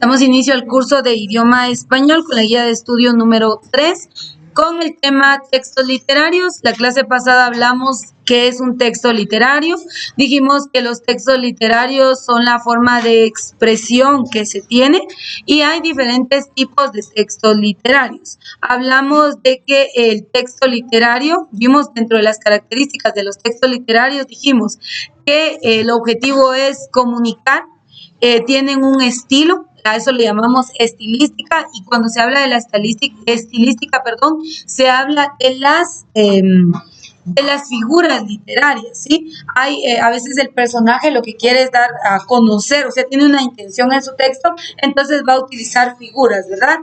Damos inicio al curso de idioma español con la guía de estudio número 3 con el tema textos literarios. La clase pasada hablamos qué es un texto literario. Dijimos que los textos literarios son la forma de expresión que se tiene y hay diferentes tipos de textos literarios. Hablamos de que el texto literario, vimos dentro de las características de los textos literarios, dijimos que el objetivo es comunicar, tienen un estilo. A eso le llamamos estilística, y cuando se habla de la estilística, se habla de las figuras literarias, ¿sí? Hay a veces el personaje lo que quiere es dar a conocer, o sea, tiene una intención en su texto, entonces va a utilizar figuras, ¿verdad?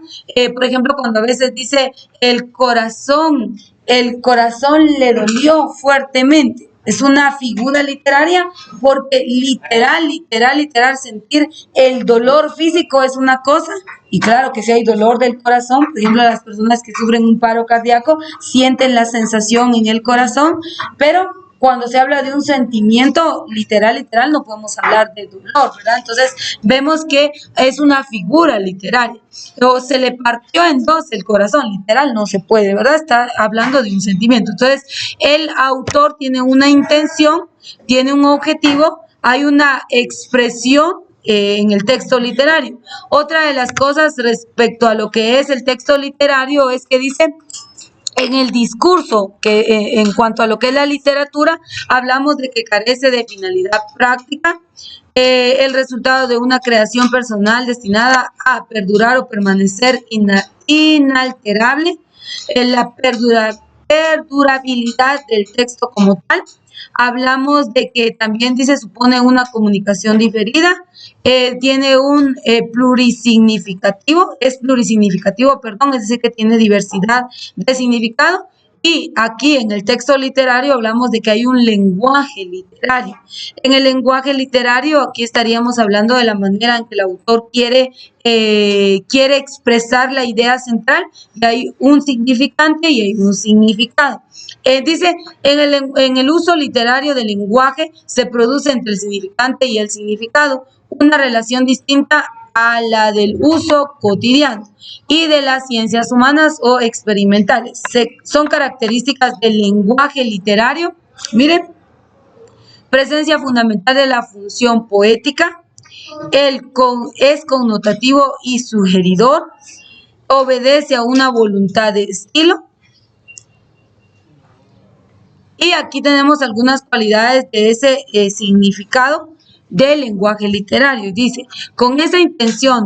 Por ejemplo, cuando a veces dice el corazón le dolió fuertemente. Es una figura literaria porque literal, sentir el dolor físico es una cosa. Y claro que si hay dolor del corazón, por ejemplo, las personas que sufren un paro cardíaco sienten la sensación en el corazón, pero cuando se habla de un sentimiento literal, no podemos hablar de dolor, ¿verdad? Entonces, vemos que es una figura literaria. O se le partió en dos el corazón, literal, no se puede, ¿verdad? Está hablando de un sentimiento. Entonces, el autor tiene una intención, tiene un objetivo, hay una expresión en el texto literario. Otra de las cosas respecto a lo que es el texto literario es que dice... En el discurso, que en cuanto a lo que es la literatura, hablamos de que carece de finalidad práctica, el resultado de una creación personal destinada a perdurar o permanecer inalterable, la perdurabilidad del texto como tal. Hablamos de que también supone una comunicación diferida, tiene un plurisignificativo, es decir, que tiene diversidad de significado. Y aquí en el texto literario hablamos de que hay un lenguaje literario. En el lenguaje literario aquí estaríamos hablando de la manera en que el autor quiere expresar la idea central, y hay un significante y hay un significado. Dice, en el uso literario del lenguaje se produce entre el significante y el significado una relación distinta a la del uso cotidiano y de las ciencias humanas o experimentales. Son características del lenguaje literario. Miren, presencia fundamental de la función poética, es connotativo y sugeridor, obedece a una voluntad de estilo. Y aquí tenemos algunas cualidades de ese significado del lenguaje literario. Dice, con esa intención,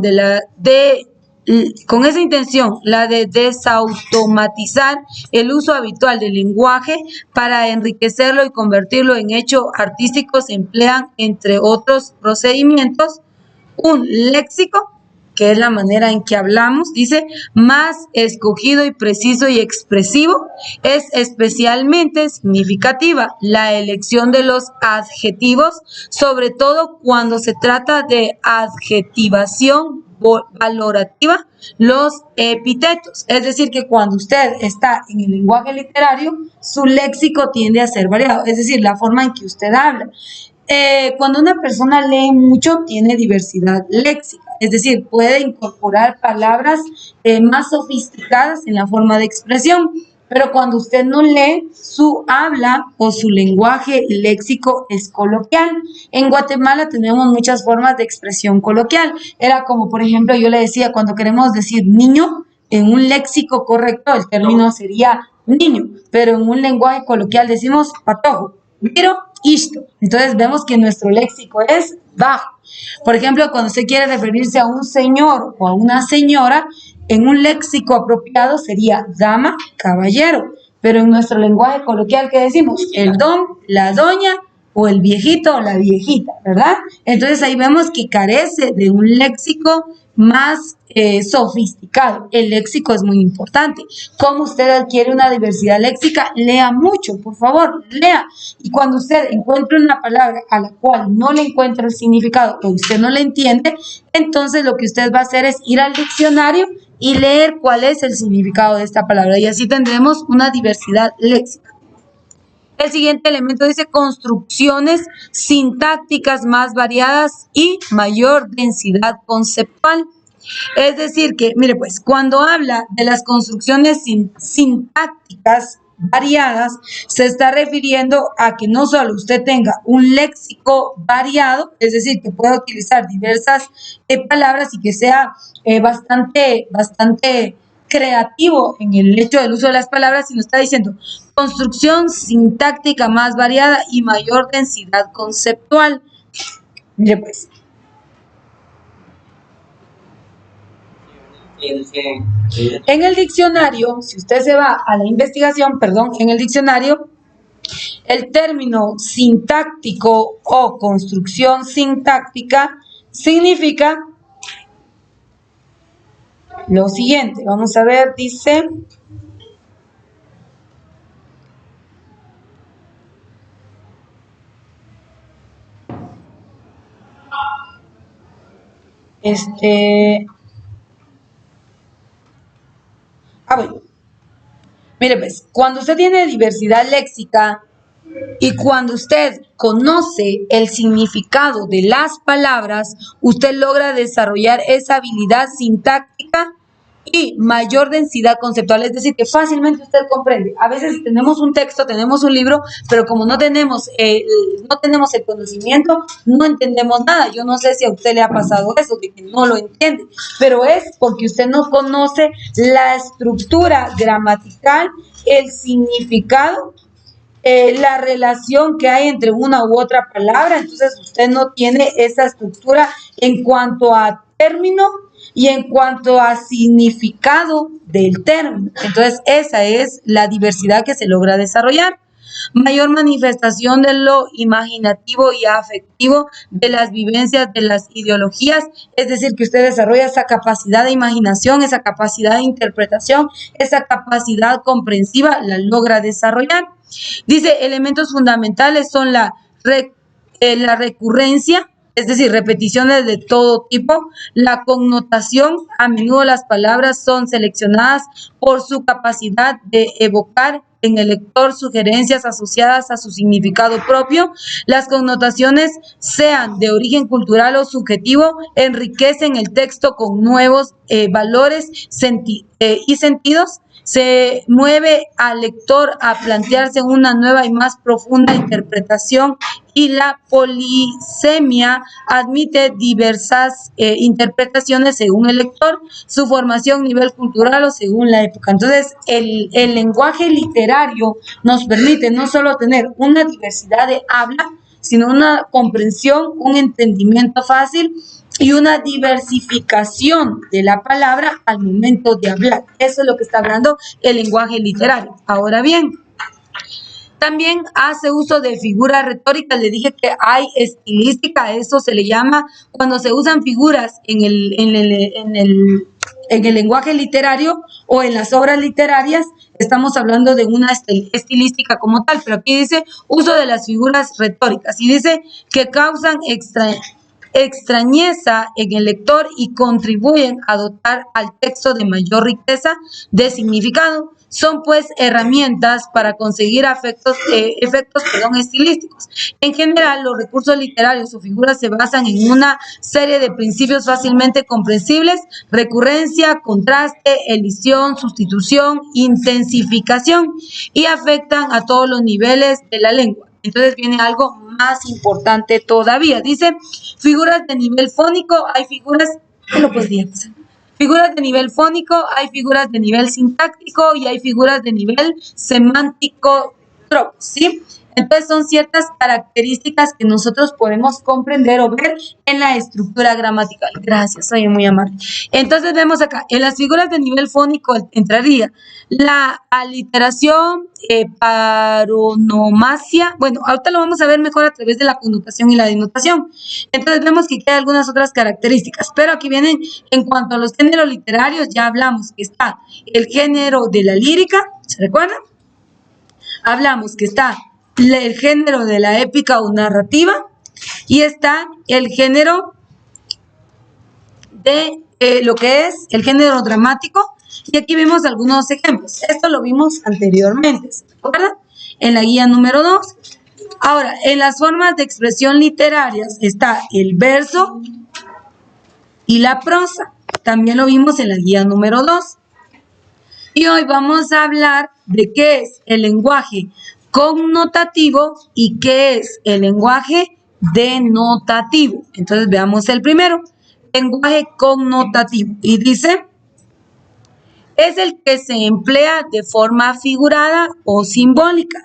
la de desautomatizar el uso habitual del lenguaje para enriquecerlo y convertirlo en hecho artístico, se emplean, entre otros procedimientos, un léxico, que es la manera en que hablamos, dice, más escogido y preciso y expresivo. Es especialmente significativa la elección de los adjetivos, sobre todo cuando se trata de adjetivación valorativa, los epítetos. Es decir, que cuando usted está en el lenguaje literario, su léxico tiende a ser variado, es decir, la forma en que usted habla. Cuando una persona lee mucho, tiene diversidad léxica, es decir, puede incorporar palabras más sofisticadas en la forma de expresión, pero cuando usted no lee, su habla o su lenguaje léxico es coloquial. En Guatemala tenemos muchas formas de expresión coloquial. Era como, por ejemplo, yo le decía, cuando queremos decir niño, en un léxico correcto el término sería niño, pero en un lenguaje coloquial decimos patojo, pero isto. Entonces vemos que nuestro léxico es bajo. Por ejemplo, cuando usted quiere referirse a un señor o a una señora, en un léxico apropiado sería dama, caballero, pero en nuestro lenguaje coloquial, ¿qué decimos? El don, la doña, o el viejito o la viejita, ¿verdad? Entonces ahí vemos que carece de un léxico más sofisticado. El léxico es muy importante. ¿Cómo usted adquiere una diversidad léxica? Lea mucho, por favor, lea. Y cuando usted encuentre una palabra a la cual no le encuentra el significado o usted no le entiende, entonces lo que usted va a hacer es ir al diccionario y leer cuál es el significado de esta palabra, y así tendremos una diversidad léxica. El siguiente elemento dice construcciones sintácticas más variadas y mayor densidad conceptual. Es decir que, mire pues, cuando habla de las construcciones sintácticas variadas, se está refiriendo a que no solo usted tenga un léxico variado, es decir, que pueda utilizar diversas palabras y que sea bastante creativo en el hecho del uso de las palabras, sino está diciendo construcción sintáctica más variada y mayor densidad conceptual. Mire pues. En el diccionario, si usted se va a la investigación, en el diccionario, el término sintáctico o construcción sintáctica significa lo siguiente. Vamos a ver, dice... bueno. Mire pues, cuando usted tiene diversidad léxica y cuando usted conoce el significado de las palabras, usted logra desarrollar esa habilidad sintáctica y mayor densidad conceptual, es decir, que fácilmente usted comprende. A veces tenemos un texto, tenemos un libro, pero como no tenemos el conocimiento, no entendemos nada. Yo no sé si a usted le ha pasado eso, de que no lo entiende, pero es porque usted no conoce la estructura gramatical, el significado, la relación que hay entre una u otra palabra. Entonces usted no tiene esa estructura en cuanto a término y en cuanto a significado del término. Entonces esa es la diversidad que se logra desarrollar. Mayor manifestación de lo imaginativo y afectivo, de las vivencias, de las ideologías, es decir, que usted desarrolla esa capacidad de imaginación, esa capacidad de interpretación, esa capacidad comprensiva, la logra desarrollar. Dice, elementos fundamentales son la recurrencia, es decir, repeticiones de todo tipo, la connotación, a menudo las palabras son seleccionadas por su capacidad de evocar en el lector sugerencias asociadas a su significado propio. Las connotaciones, sean de origen cultural o subjetivo, enriquecen el texto con nuevos valores y sentidos. Se mueve al lector a plantearse una nueva y más profunda interpretación, y la polisemia admite diversas interpretaciones según el lector, su formación, nivel cultural o según la época. Entonces, el lenguaje literario nos permite no solo tener una diversidad de habla, sino una comprensión, un entendimiento fácil y una diversificación de la palabra al momento de hablar. Eso es lo que está hablando el lenguaje literario. Ahora bien, también hace uso de figuras retóricas. Le dije que hay estilística, eso se le llama cuando se usan figuras en el lenguaje literario o en las obras literarias. Estamos hablando de una estilística como tal, pero aquí dice uso de las figuras retóricas y dice que causan extrañeza en el lector y contribuyen a dotar al texto de mayor riqueza de significado. Son pues herramientas para conseguir efectos estilísticos. En general, los recursos literarios o figuras se basan en una serie de principios fácilmente comprensibles: recurrencia, contraste, elisión, sustitución, intensificación, y afectan a todos los niveles de la lengua. Entonces viene algo más importante todavía. Dice, figuras de nivel fónico, hay figuras, figuras de nivel fónico, hay figuras de nivel sintáctico y hay figuras de nivel semántico, ¿sí? Entonces son ciertas características que nosotros podemos comprender o ver en la estructura gramatical. Gracias, soy muy amable. Entonces vemos acá, en las figuras de nivel fónico entraría la aliteración, paronomasia. Bueno, ahorita lo vamos a ver mejor a través de la connotación y la denotación. Entonces vemos que hay algunas otras características, pero aquí vienen en cuanto a los géneros literarios. Ya hablamos que está el género de la lírica, ¿se recuerdan? Hablamos que está el género de la épica o narrativa y está el género de lo que es el género dramático, y aquí vemos algunos ejemplos. Esto lo vimos anteriormente, ¿se acuerdan? En la guía número 2. Ahora, en las formas de expresión literarias está el verso y la prosa. también lo vimos en la guía número 2. Y hoy vamos a hablar de qué es el lenguaje connotativo y qué es el lenguaje denotativo. Entonces veamos el primero, lenguaje connotativo. Y dice, es el que se emplea de forma figurada o simbólica.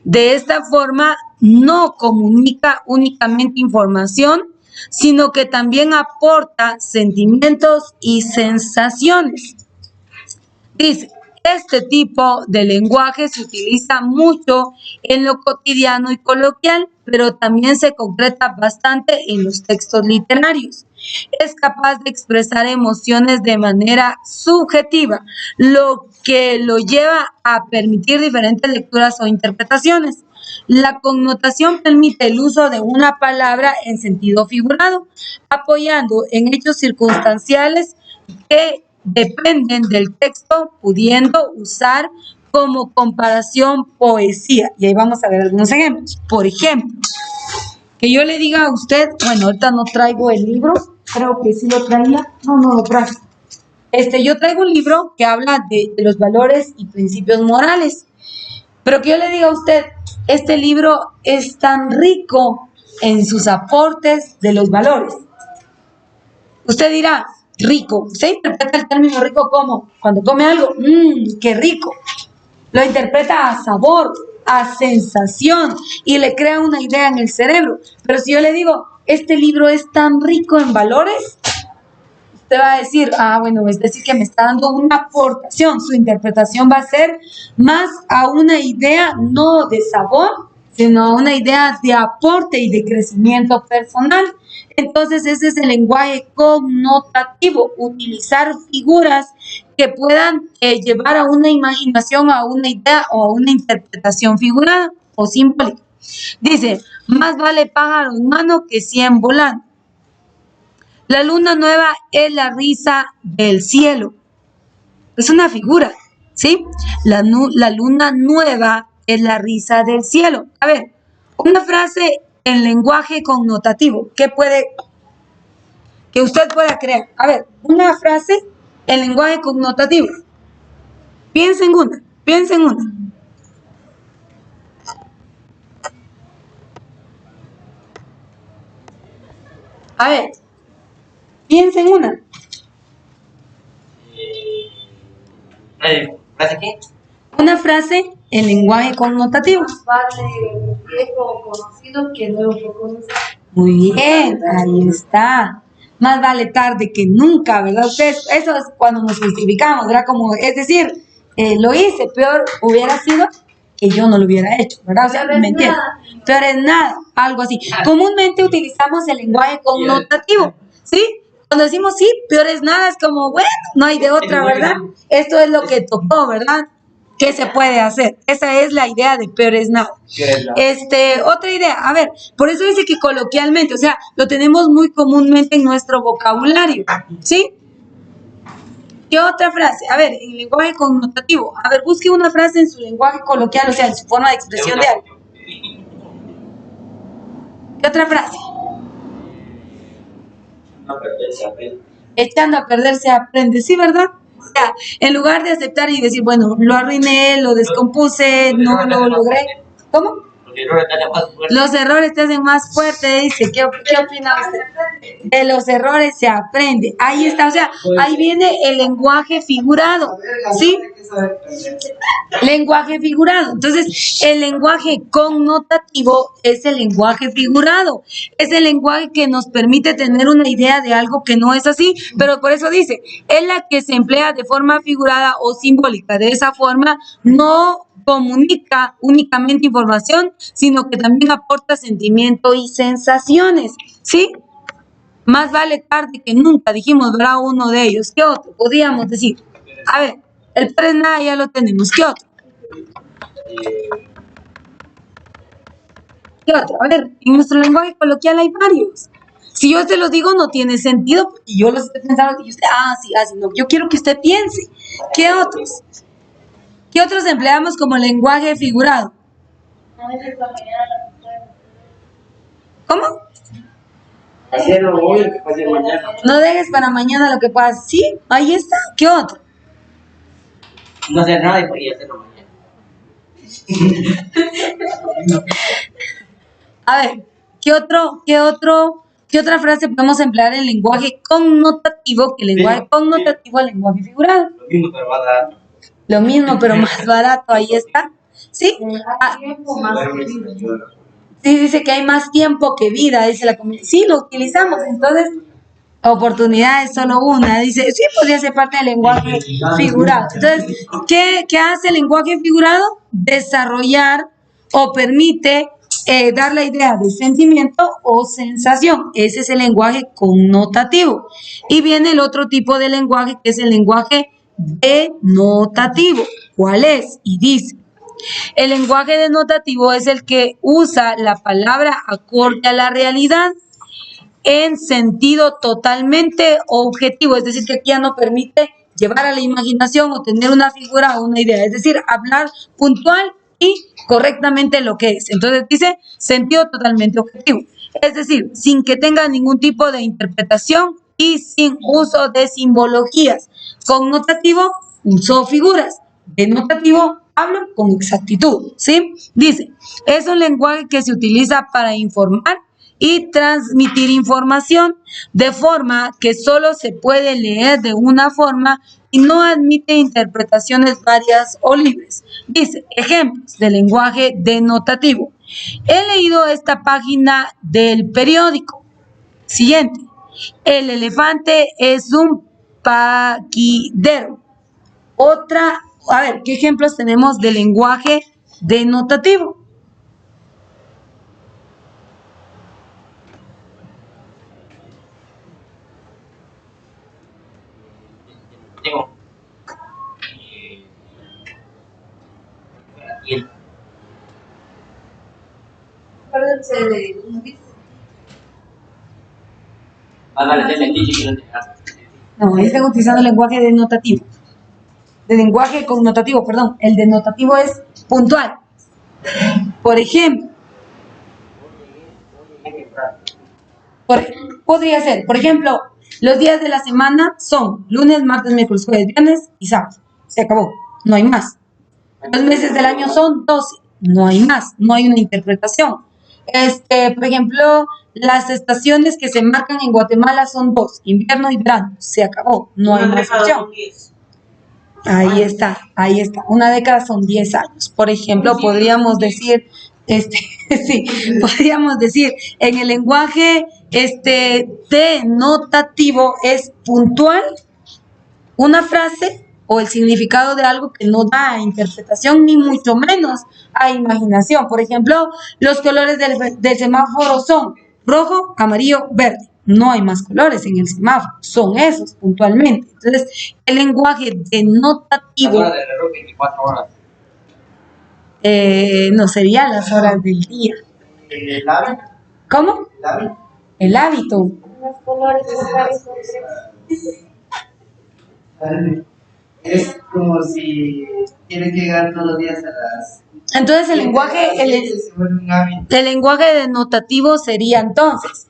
De esta forma no comunica únicamente información, sino que también aporta sentimientos y sensaciones. Dice, este tipo de lenguaje se utiliza mucho en lo cotidiano y coloquial, pero también se concreta bastante en los textos literarios. Es capaz de expresar emociones de manera subjetiva, lo que lo lleva a permitir diferentes lecturas o interpretaciones. La connotación permite el uso de una palabra en sentido figurado, apoyando en hechos circunstanciales que dependen del texto, pudiendo usar como comparación poesía. Y ahí vamos a ver algunos ejemplos. Por ejemplo, que yo le diga a usted, bueno, ahorita no traigo el libro, creo que sí lo traía, no lo traje. Yo traigo un libro que habla de los valores y principios morales, pero que yo le diga a usted, este libro es tan rico en sus aportes de los valores. Usted dirá, rico. Usted interpreta el término rico como cuando come algo, qué rico. Lo interpreta a sabor, a sensación y le crea una idea en el cerebro. Pero si yo le digo, este libro es tan rico en valores, usted va a decir, bueno, es decir que me está dando una aportación. Su interpretación va a ser más a una idea no de sabor, sino a una idea de aporte y de crecimiento personal. Entonces ese es el lenguaje connotativo, utilizar figuras que puedan llevar a una imaginación, a una idea o a una interpretación figurada o simbólica. Dice, más vale pájaro en mano que 100 volando. La luna nueva es la risa del cielo. Es una figura, ¿sí? La luna nueva es la risa del cielo. A ver, una frase en lenguaje connotativo, que usted pueda crear. A ver, una frase en lenguaje connotativo. Piensa en una. A ver, piensa en una. ¿Frase qué? Una frase en lenguaje connotativo. Más vale viejo conocido que nuevo por conocer. Muy bien, ahí está. Más vale tarde que nunca, ¿verdad? Ustedes, eso es cuando nos justificamos, ¿verdad? Como, es decir, lo hice, peor hubiera sido que yo no lo hubiera hecho, ¿verdad? O sea, ¿me entiendes? Peor es nada, algo así. Comúnmente utilizamos el lenguaje connotativo, ¿sí? Cuando decimos sí, peor es nada, es como, bueno, no hay de otra, ¿verdad? Esto es lo que tocó, ¿verdad? ¿Qué se puede hacer? Esa es la idea de peor es nada. Otra idea, a ver, por eso dice que coloquialmente, o sea, lo tenemos muy comúnmente en nuestro vocabulario, ¿sí? ¿Qué otra frase? A ver, en lenguaje connotativo, a ver, busque una frase en su lenguaje coloquial, o sea, en su forma de expresión de algo. ¿Qué otra frase? Echando a perder se aprende, ¿sí, verdad? O sea, en lugar de aceptar y decir, bueno, lo arruiné, lo descompuse, no lo logré. ¿Cómo? Los errores te hacen más fuerte, dice. ¿Qué opina usted? De los errores se aprende. Ahí está, o sea, ahí viene el lenguaje figurado, ¿sí? Lenguaje figurado. Entonces, el lenguaje connotativo es el lenguaje figurado. Es el lenguaje que nos permite tener una idea de algo que no es así, pero por eso dice, es la que se emplea de forma figurada o simbólica. De esa forma, no comunica únicamente información, sino que también aporta sentimiento y sensaciones, ¿sí? Más vale tarde que nunca, dijimos, ¿verdad? Uno de ellos. ¿Qué otro? Podríamos decir, a ver, el peor es nada ya lo tenemos. ¿Qué otro? ¿Qué otro? A ver, en nuestro lenguaje coloquial hay varios. Si yo te los digo, no tiene sentido, porque yo los estoy pensando y usted, sí, no. Yo quiero que usted piense. ¿Qué otros? ¿Qué otros empleamos como lenguaje Hacerlo hoy, que pase mañana. No dejes para mañana lo que pasa. Sí, ahí está. ¿Qué otro? No hacer nada y hacerlo mañana. A ver, qué otra frase podemos emplear en lenguaje connotativo que lenguaje connotativo al lenguaje figurado? Lo mismo, pero más barato. Lo mismo, pero más barato, ahí está. ¿Sí? Hay tiempo más que vida. Sí, dice que hay más tiempo que vida, dice la comunidad. Sí, lo utilizamos, entonces, oportunidad es solo una. Dice, sí, podría ser parte del lenguaje figurado. Entonces, ¿qué hace el lenguaje figurado? Desarrollar o permite dar la idea de sentimiento o sensación. Ese es el lenguaje connotativo. Y viene el otro tipo de lenguaje, que es el lenguaje denotativo. ¿Cuál es? Y dice, el lenguaje denotativo es el que usa la palabra acorde a la realidad en sentido totalmente objetivo, es decir, que aquí ya no permite llevar a la imaginación o tener una figura o una idea, es decir, hablar puntual y correctamente lo que es. Entonces dice sentido totalmente objetivo, es decir, sin que tenga ningún tipo de interpretación y sin uso de simbologías. Connotativo, uso figuras. Denotativo, hablo con exactitud, ¿sí? Dice, es un lenguaje que se utiliza para informar y transmitir información de forma que solo se puede leer de una forma y no admite interpretaciones varias o libres. Dice, ejemplos de lenguaje denotativo. He leído esta página del periódico. Siguiente. El elefante es un paquidero. Otra, a ver, ¿qué ejemplos tenemos de lenguaje denotativo? Tengo. Acuérdense de un dice. Van a meterle el dicho que no te hagas. No, ahí están utilizando el lenguaje denotativo. De lenguaje connotativo, perdón. El denotativo es puntual. Por ejemplo, podría ser, por ejemplo, los días de la semana son lunes, martes, miércoles, jueves, viernes y sábado. Se acabó, no hay más. Los meses del año son 12, no hay más, no hay una interpretación. Por ejemplo, las estaciones que se marcan en Guatemala son 2, invierno y verano. Se acabó, no hay más opción. Ahí está, ahí está. Una década son 10 años. Por ejemplo, podríamos decir, sí, podríamos decir, en el lenguaje denotativo es puntual una frase o el significado de algo que no da a interpretación ni mucho menos a imaginación. Por ejemplo, los colores del semáforo son rojo, amarillo, verde. No hay más colores en el semáforo, son esos puntualmente. Entonces, el lenguaje denotativo... Las horas del reloj, 24 horas. No serían las horas del día. ¿El hábito? ¿Cómo? ¿El hábito? El hábito. Los colores de los hábitos. Es como si tienes que llegar todos los días a las... Entonces el lenguaje, se vuelve un hábito. el lenguaje denotativo sería entonces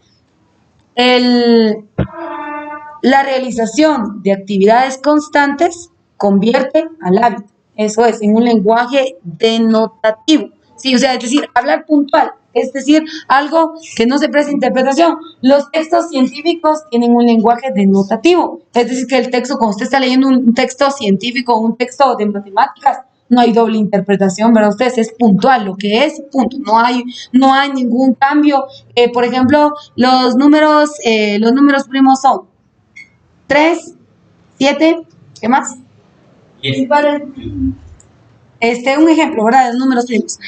la realización de actividades constantes convierte al hábito. Eso es, en un lenguaje denotativo. Sí, o sea, es decir, hablar puntual, es decir, algo que no se presta interpretación. Los textos científicos tienen un lenguaje denotativo, es decir, que el texto, cuando usted está leyendo un texto científico, un texto de matemáticas, no hay doble interpretación, ¿verdad? Ustedes es puntual, lo que es, punto. No hay ningún cambio. Por ejemplo, los números primos son 3, 7, ¿qué más? Y Un ejemplo, ¿verdad? Los números primos.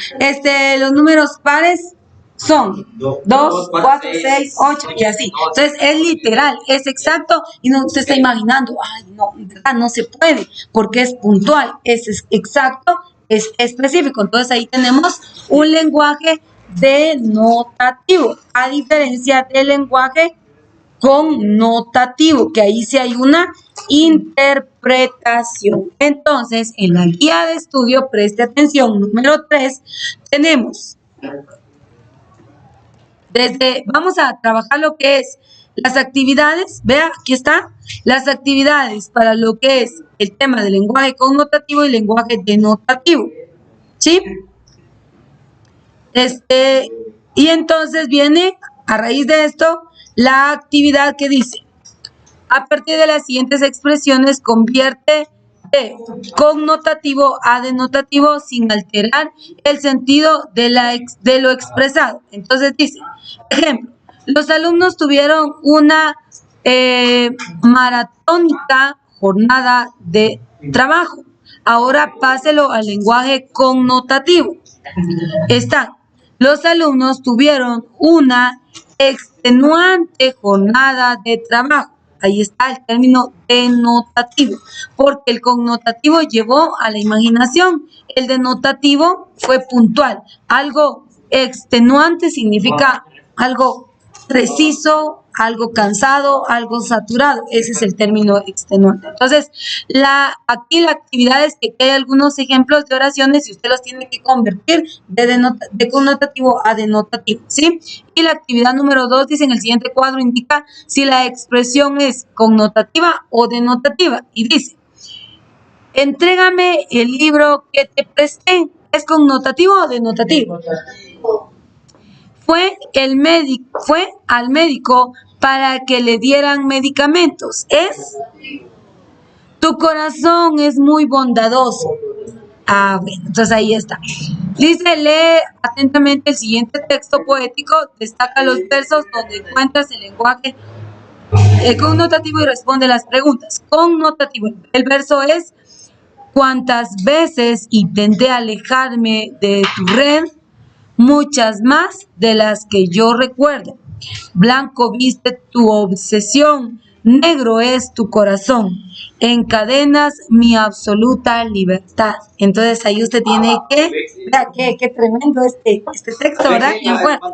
Los números pares son 2, 4, 6, 8 y así. Entonces es literal, es exacto y no se está imaginando, ay, no, en verdad no se puede porque es puntual, es exacto, es específico. Entonces ahí tenemos un lenguaje denotativo, a diferencia del lenguaje connotativo, que ahí sí hay una interpretación. Entonces, en la guía de estudio, preste atención, número 3, tenemos Vamos a trabajar lo que es las actividades, vea, aquí está, las actividades para lo que es el tema del lenguaje connotativo y lenguaje denotativo, ¿sí? Y entonces viene, a raíz de esto, la actividad que dice, a partir de las siguientes expresiones, convierte de connotativo a denotativo sin alterar el sentido de lo expresado. Entonces dice, ejemplo, los alumnos tuvieron una maratónica jornada de trabajo. Ahora páselo al lenguaje connotativo. Los alumnos tuvieron una extenuante jornada de trabajo. Ahí está el término denotativo, porque el connotativo llevó a la imaginación. El denotativo fue puntual. Algo extenuante significa algo preciso, algo cansado, algo saturado. Ese es el término extenuante. Entonces, aquí la actividad es que hay algunos ejemplos de oraciones y usted los tiene que convertir de connotativo a denotativo, ¿sí? Y la actividad número 2 dice en el siguiente cuadro, indica si la expresión es connotativa o denotativa. Y dice, entrégame el libro que te presté. ¿Es connotativo o denotativo? Fue al médico para que le dieran medicamentos. Tu corazón es muy bondadoso. Bueno, entonces ahí está. Dice, lee atentamente el siguiente texto poético, destaca los versos donde encuentras el lenguaje connotativo y responde las preguntas. Connotativo. El verso es, ¿cuántas veces intenté alejarme de tu red? Muchas más de las que yo recuerdo. Blanco viste tu obsesión, negro es tu corazón. Encadenas mi absoluta libertad. Entonces ahí usted tiene que, ¿verdad? Qué tremendo este texto, ¿verdad? Bien fuerte.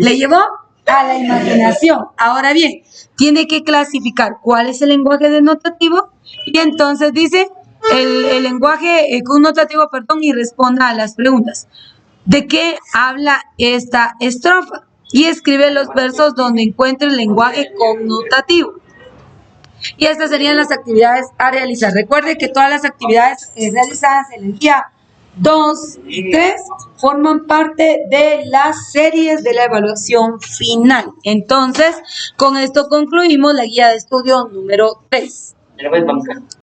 Le llevó a la imaginación. Ahora bien, tiene que clasificar cuál es el lenguaje denotativo y entonces dice el lenguaje connotativo, y responda a las preguntas. ¿De qué habla esta estrofa? Y escribe los versos donde encuentre el lenguaje connotativo. Y estas serían las actividades a realizar. Recuerde que todas las actividades realizadas en el día 2 y 3 forman parte de las series de la evaluación final. Entonces, con esto concluimos la guía de estudio número 3.